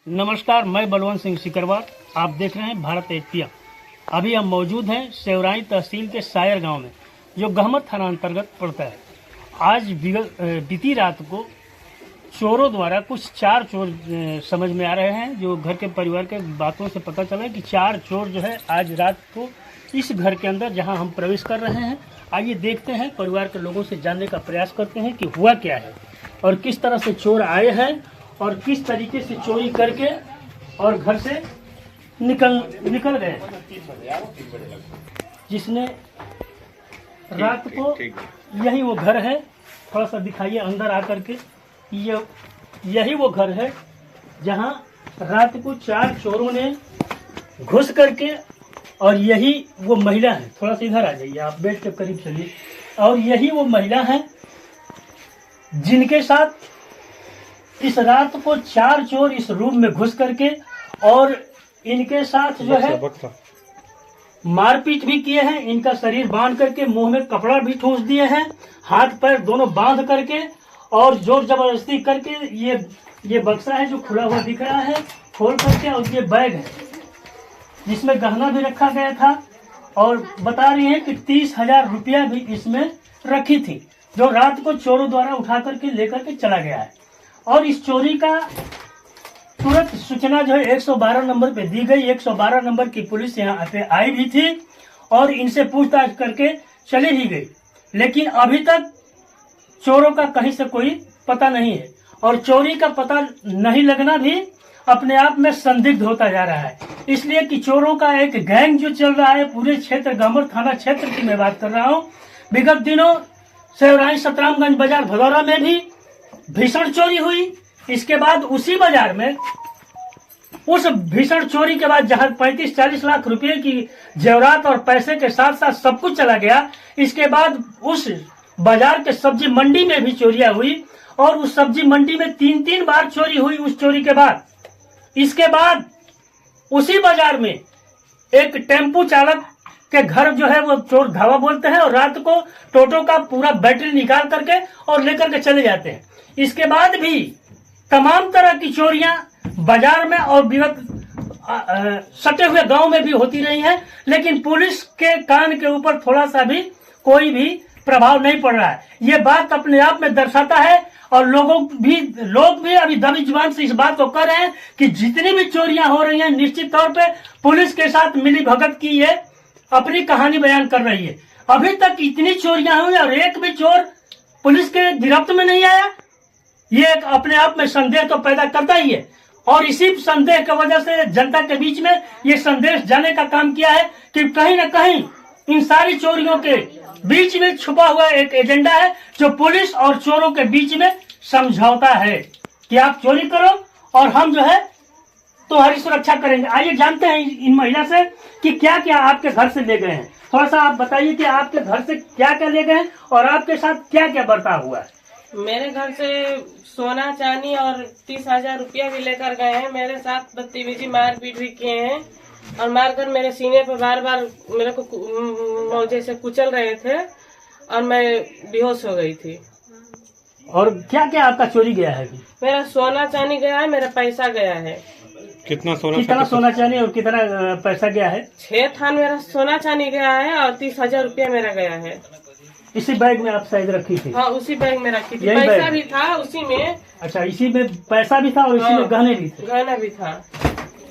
नमस्कार, मैं बलवंत सिंह सिकरवार। आप देख रहे हैं भारत एशिया। अभी हम मौजूद हैं सेवराई तहसील के सायर गांव में, जो गहमर थाना अंतर्गत पड़ता है। आज बीती रात को चोरों द्वारा कुछ 4 चोर समझ में आ रहे हैं। जो घर के परिवार के बातों से पता चला कि 4 चोर जो है आज रात को इस घर के अंदर जहां हम प्रवेश कर रहे हैं। आइए देखते हैं, परिवार के लोगों से जानने का प्रयास करते हैं कि हुआ क्या है और किस तरह से चोर आए हैं और किस तरीके से चोरी करके और घर से निकल गए। जिसने रात को यही वो घर है, थोड़ा सा दिखाइए अंदर आकर के। यही वो घर है जहां रात को 4 चोरों ने घुस करके, और यही वो महिला है। थोड़ा सा इधर आ जाइए, आप बेड के करीब चलिए। और यही वो महिला है जिनके साथ इस रात को 4 चोर इस रूम में घुस करके और इनके साथ जो है मारपीट भी किए हैं। इनका शरीर बांध करके मुंह में कपड़ा भी ठूंस दिए हैं, हाथ पैर दोनों बांध करके और जोर जबरदस्ती करके। ये बक्सा है जो खुला हुआ दिख रहा है, खोल करके, और ये बैग है जिसमें गहना भी रखा गया था। और बता रही है कि 30,000 रुपया भी इसमें रखी थी, जो रात को चोरों द्वारा उठा करके लेकर के चला गया है। और इस चोरी का तुरंत सूचना जो है 112 नंबर पे दी गई। 112 नंबर की पुलिस यहाँ पे आई भी थी और इनसे पूछताछ करके चली भी गई, लेकिन अभी तक चोरों का कहीं से कोई पता नहीं है। और चोरी का पता नहीं लगना भी अपने आप में संदिग्ध होता जा रहा है, इसलिए कि चोरों का एक गैंग जो चल रहा है पूरे क्षेत्र, गहमर थाना क्षेत्र की मैं बात कर रहा हूँ। विगत दिनों सेवराई सतरामगंज बाजार भदौरा में भी भीषण चोरी हुई। इसके बाद उसी बाजार में उस भीषण चोरी के बाद जहां 35-40 लाख रुपए की जेवरात और पैसे के साथ साथ सब कुछ चला गया, इसके बाद उस बाजार के सब्जी मंडी में भी चोरियां हुई और उस सब्जी मंडी में 3-3 बार चोरी हुई उस चोरी के बाद। इसके बाद उसी बाजार में एक टेम्पू चालक के घर जो है वो चोर धावा बोलते हैं और रात को टोटो का पूरा बैटरी निकाल करके और लेकर के चले जाते हैं। इसके बाद भी तमाम तरह की चोरियां बाजार में और विगत सटे हुए गांव में भी होती रही हैं, लेकिन पुलिस के कान के ऊपर थोड़ा सा भी कोई भी प्रभाव नहीं पड़ रहा है। ये बात अपने आप में दर्शाता है और लोग भी अभी दबी जुबान से इस बात को कर रहे हैं कि जितनी भी चोरियां हो रही हैं निश्चित तौर पे पुलिस के साथ मिली भगत की ये अपनी कहानी बयान कर रही है। अभी तक इतनी चोरियां हुई और एक भी चोर पुलिस के गिरफ्त में नहीं आया। ये एक अपने आप में संदेह तो पैदा करता ही है, और इसी संदेह की वजह से जनता के बीच में ये संदेश जाने का काम किया है कि कहीं न कहीं इन सारी चोरियों के बीच में छुपा हुआ एक एजेंडा है, जो पुलिस और चोरों के बीच में समझौता है कि आप चोरी करो और हम जो है तुम्हारी सुरक्षा करेंगे। आइए जानते हैं इन महिला से कि क्या क्या आपके घर से ले गए हैं। थोड़ा सा आप बताइए कि आपके घर से क्या क्या ले गए हैं और आपके साथ क्या क्या बर्ताव हुआ है। मेरे घर से सोना चांदी और 30,000 रुपया भी लेकर गए हैं। मेरे साथ बदतमीजी मारपीट भी किए हैं और मारकर मेरे सीने पर बार बार मेरे को जैसे कुचल रहे थे और मैं बेहोश हो गई थी। और क्या क्या आपका चोरी गया है? मेरा सोना चांदी गया है, मेरा पैसा गया है। कितना सोना चांदी और कितना पैसा गया है? 6 थान मेरा सोना चांदी गया है और 30,000 रुपया मेरा गया है। इसी बैग में आप शायद रखी थी? हाँ, उसी बैग में रखी थी। पैसा भी था उसी में। अच्छा, इसी में पैसा भी था और इसी में गहने भी थे? गहना भी था।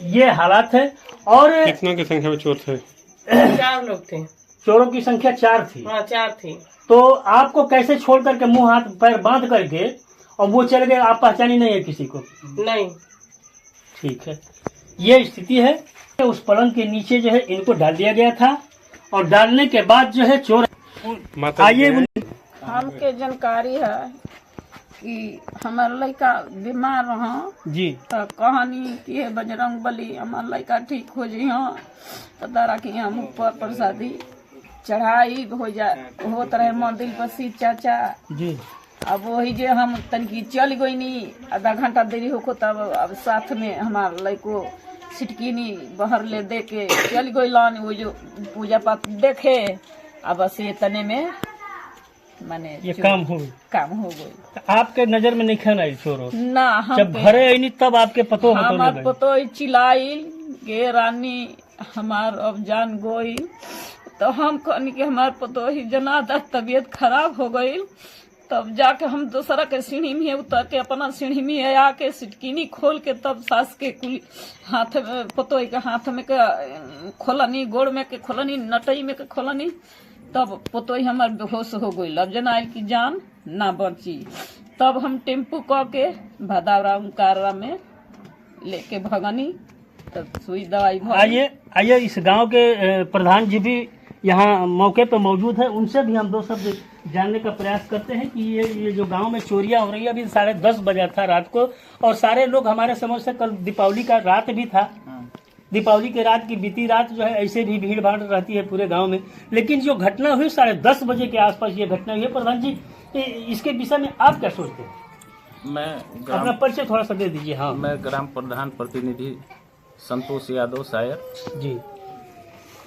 ये हालात है। और कितना की संख्या में चोर थे? 4 लोग थे। चोरों की संख्या 4 थी? हाँ, 4 थी। तो आपको कैसे छोड़ करके मुंह हाथ पैर बांध करके और वो चले गए? आप पहचानी नहीं है किसी को? नहीं। ठीक है, ये स्थिति है। उस पलंग के नीचे जो है इनको डाल दिया गया था और डालने के बाद जो है चोर आइए। हमके जानकारी है कि हमार लड़का बीमार रहा जी, तो कहानी कि है बजरंग बली हमार लड़का ठीक हो जी। हाँ, तो तारा की हम ऊपर प्रसादी चढ़ाई हो जाए होत रहे मंदिर पर शिव चाचा जी। अब वही जे हम तनकी चल गई नी, आधा घंटा देरी हो तब अब साथ में हमार लड़को सिटकीनी बहर ले दे के चल गई लान वो जो पूजा पाठ देखे। अब से तने में माने ये काम हो गई। काम हो गई। आपके नजर में नहीं खाना आई चोर और? ना हम जब घरे आई तब आपके पतो हमार पतो चिल्लाई गे रानी हमार अब जान गोई, तो हम कहनी कि हमार पतो ही जनादा तबीयत खराब हो गई। तब जाके हम दूसरा के सीढ़ी में उतर के अपना सीढ़ी में आके सिटकीनी खोल के तब सास के कुल हाथ में पतो के हाथ में के खोलनी, गोड़ में के खोलनी, नटई में के खोलनी, तब पतो हमार बेहोश हो गई। अब जना की जान ना बची। तब हम टेम्पू क के भदावरा उनकारा में लेके भगनी, तब सुई दवाई आइए इस गांव के प्रधान जी भी यहाँ मौके पर मौजूद है, उनसे भी हम दो शब्द जानने का प्रयास करते हैं कि ये जो गांव में चोरियां हो रही है, अभी 10:30 बजा था रात को, और सारे लोग हमारे समझ से कल दीपावली का रात भी था, दीपावली के रात की बीती रात जो है ऐसे भी भीड़ भाड़ रहती है पूरे गांव में, लेकिन जो घटना हुई 10:30 बजे के आसपास ये घटना हुई है। प्रधान जी इसके विषय में आप क्या सोचते हैं? मैं अपना परिचय थोड़ा सा दे दीजिए। हाँ, मैं ग्राम प्रधान प्रतिनिधि संतोष यादव सायर जी।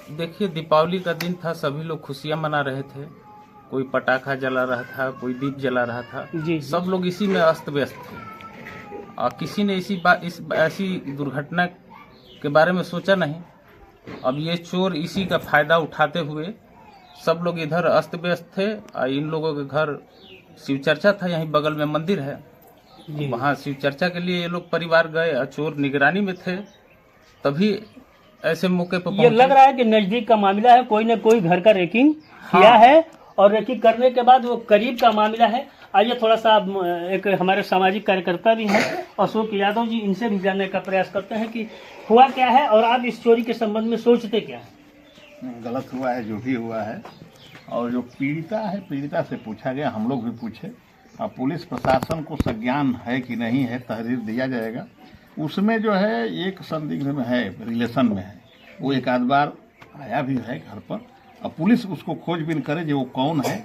देखिए, दीपावली का दिन था, सभी लोग खुशियां मना रहे थे, कोई पटाखा जला रहा था, कोई दीप जला रहा था, जी। सब लोग इसी में अस्त व्यस्त थे और किसी ने ऐसी दुर्घटना के बारे में सोचा नहीं। अब ये चोर इसी का फायदा उठाते हुए सब लोग इधर अस्त व्यस्त थे और इन लोगों के घर शिव चर्चा था, यहीं बगल में मंदिर है, वहाँ शिव चर्चा के लिए ये लोग परिवार गए और चोर निगरानी में थे, तभी ऐसे मौके पर ये लग रहा है कि नजदीक का मामला है, कोई न कोई घर का रेकिंग किया है और रेकिंग करने के बाद वो करीब का मामला है। आइए थोड़ा सा एक हमारे सामाजिक कार्यकर्ता भी हैं अशोक यादव जी, इनसे भी जानने का प्रयास करते हैं कि हुआ क्या है और आप इस चोरी के संबंध में सोचते क्या है? गलत हुआ है जो भी हुआ है, और जो पीड़िता है पीड़िता से पूछा गया, हम लोग भी पूछे, और पुलिस प्रशासन को संज्ञान है कि नहीं है, तहरीर दिया जाएगा। उसमें जो है एक संदिग्ध में है, रिलेशन में है, वो एक आध बार आया भी है घर पर, अब पुलिस उसको खोजबीन करे जो वो कौन है,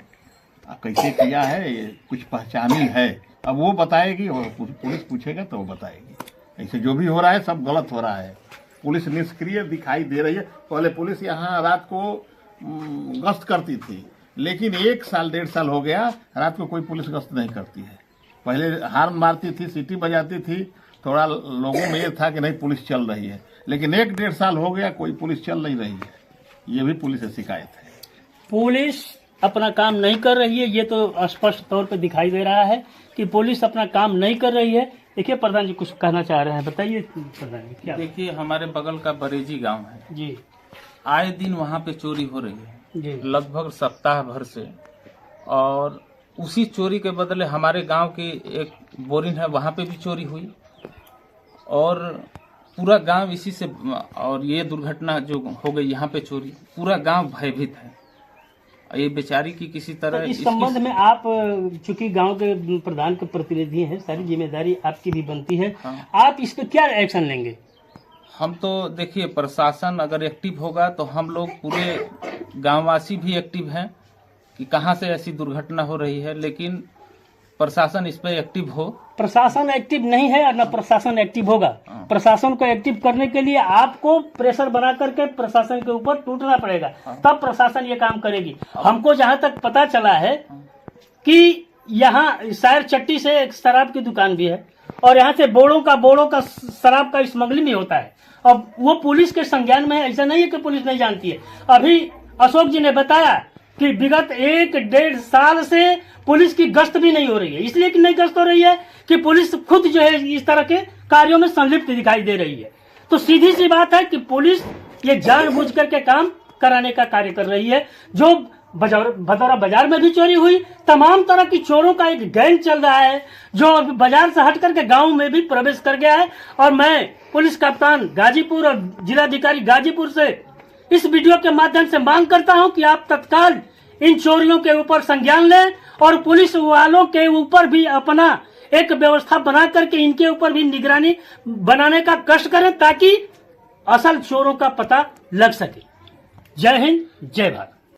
कैसे किया है, ये कुछ पहचानी है, अब वो बताएगी और पुलिस पूछेगा तो वो बताएगी। ऐसे जो भी हो रहा है सब गलत हो रहा है, पुलिस निष्क्रिय दिखाई दे रही है। पहले पुलिस यहाँ रात को गश्त करती थी, लेकिन 1 साल 1.5 साल हो गया रात को कोई पुलिस गश्त नहीं करती है। पहले हार्न मारती थी, सीटी बजाती थी, थोड़ा लोगों में ये था कि नहीं पुलिस चल रही है, लेकिन 1-1.5 साल हो गया कोई पुलिस चल नहीं रही है, ये भी पुलिस से शिकायत है। पुलिस अपना काम नहीं कर रही है, ये तो स्पष्ट तौर पे दिखाई दे रहा है कि पुलिस अपना काम नहीं कर रही है। देखिए प्रधान जी कुछ कहना चाह रहे हैं, बताइए प्रधान जी क्या? देखिए, हमारे बगल का बरेजी गांव है जी, आए दिन वहाँ पे चोरी हो रही है जी, लगभग सप्ताह भर से, और उसी चोरी के बदले हमारे गांव की एक बोरिंग है वहाँ पे भी चोरी हुई, और पूरा गांव इसी से, और ये दुर्घटना जो हो गई यहाँ पे चोरी, पूरा गांव भयभीत है। ये बेचारी की किसी तरह तो इस संबंध में आप चूंकि गांव के प्रधान के प्रतिनिधि हैं, सारी जिम्मेदारी आपकी भी बनती है। हाँ। आप इस पे क्या एक्शन लेंगे? हम तो देखिए, प्रशासन अगर एक्टिव होगा तो हम लोग पूरे गांववासी भी एक्टिव हैं कि कहां से ऐसी दुर्घटना हो रही है, लेकिन प्रशासन इस पे एक्टिव हो। प्रशासन एक्टिव नहीं है और न प्रशासन एक्टिव होगा। प्रशासन को एक्टिव करने के लिए आपको प्रेशर बना करके प्रशासन के ऊपर टूटना पड़ेगा, तब प्रशासन ये काम करेगी। हमको जहाँ तक पता चला है कि यहाँ शायर चट्टी से एक शराब की दुकान भी है और यहाँ से बोड़ों का शराब का स्मगलिंग भी होता है। अब वो पुलिस के संज्ञान में है, ऐसा नहीं है कि पुलिस नहीं जानती है। अभी अशोक जी ने बताया कि विगत 1-1.5 साल से पुलिस की गश्त भी नहीं हो रही है। इसलिए कि नहीं गश्त हो रही है कि पुलिस खुद जो है इस तरह के कार्यों में संलिप्त दिखाई दे रही है। तो सीधी सी बात है कि पुलिस ये जानबूझ करके काम कराने का कार्य कर रही है। जो भदौरा बाजार में भी चोरी हुई, तमाम तरह की चोरों का एक गैंग चल रहा है जो बाजार से हट करके गांव में भी प्रवेश कर गया है। और मैं पुलिस कप्तान गाजीपुर और जिलाधिकारी गाजीपुर से इस वीडियो के माध्यम से मांग करता हूं कि आप तत्काल इन चोरियों के ऊपर संज्ञान लें और पुलिस वालों के ऊपर भी अपना एक व्यवस्था बना करके इनके ऊपर भी निगरानी बनाने का कष्ट करें ताकि असल चोरों का पता लग सके। जय हिंद, जय भारत।